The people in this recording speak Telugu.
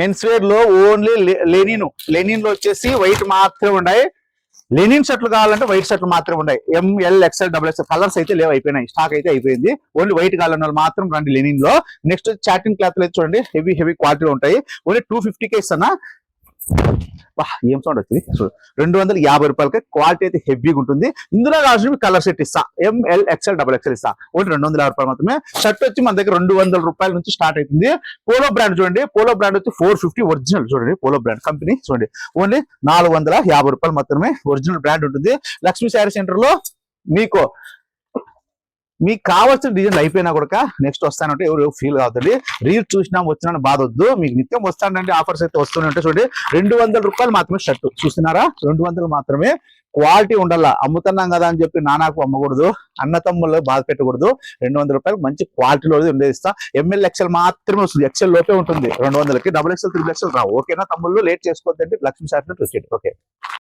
మెన్స్ వేర్ లో ఓన్లీ లెనిన్ లో వచ్చేసి వైట్ మాత్రమే ఉన్నాయి. లెనిన్ షర్ట్లు కావాలంటే వైట్ షర్ట్లు మాత్రమే ఉన్నాయి. M L XL double XL colours అయితే లేవు, అయిపోయినాయి, స్టాక్ అయితే అయిపోయింది. ఓన్లీ వైట్ కావాలన్న వాళ్ళు మాత్రం రండి లెనిన్ లో. నెక్స్ట్ చాటింగ్ క్లాత్ అయితే చూడండి, హెవీ క్వాలిటీ ఉంటాయి. ఓన్లీ 250 ఇస్తానా. ఏం సౌండ్ వచ్చింది. 250 రూపాయలకి క్వాలిటీ అయితే హెవీగా ఉంటుంది. ఇందులో కావాల్సిన కలర్ సెట్ ఇస్తా, ఎంఎల్ ఎక్స్ఎల్ డబుల్ ఎక్స్ఎల్ ఇస్తా. ఓన్లీ 250 రూపాయలు మాత్రమే. షర్ట్ వచ్చి మన దగ్గర 200 రూపాయల నుంచి స్టార్ట్ అవుతుంది. పోలో బ్రాండ్ చూడండి, పోలో బ్రాండ్ వచ్చి 450 ఒరిజినల్ చూడండి. పోలో బ్రాండ్ కంపెనీ చూడండి, ఓన్లీ 450 రూపాయలు మాత్రమే ఒరిజినల్ బ్రాండ్ ఉంటుంది. లక్ష్మీ శారీ సెంటర్ లో మీకు కావాల్సిన డిజైన్లు అయిపోయినా కూడా నెక్స్ట్ వస్తానంటే ఎవరు ఫీల్ కావద్దండి. రీల్ చూసినా వచ్చినా బాధ వద్దు. మీకు నిత్యం వస్తానంటే ఆఫర్స్ అయితే వస్తూనే ఉంటాయి. చూడండి 200 రూపాయలు మాత్రమే షర్ట్ చూస్తున్నారా, 200 మాత్రమే. క్వాలిటీ ఉండాలా, అమ్ముతున్నాం కదా అని చెప్పి నానాకు అమ్మకూడదు, అన్న తమ్ముళ్ళు బాధ పెట్టకూడదు. 200 రూపాయలు మంచి క్వాలిటీలో ఉండేది ఇస్తా. ఎంఎల్ ఎక్స్ఎల్ మాత్రమే వస్తుంది, ఎక్స్ఎల్ లోపే ఉంటుంది 200కి. డబుల్ ఎక్స్ఎల్ 3XL రావు. ఓకేనా తమ్ముళ్ళు, లేట్ చేసుకోవద్దండి. లక్ష్మీ శారీ ఓకే.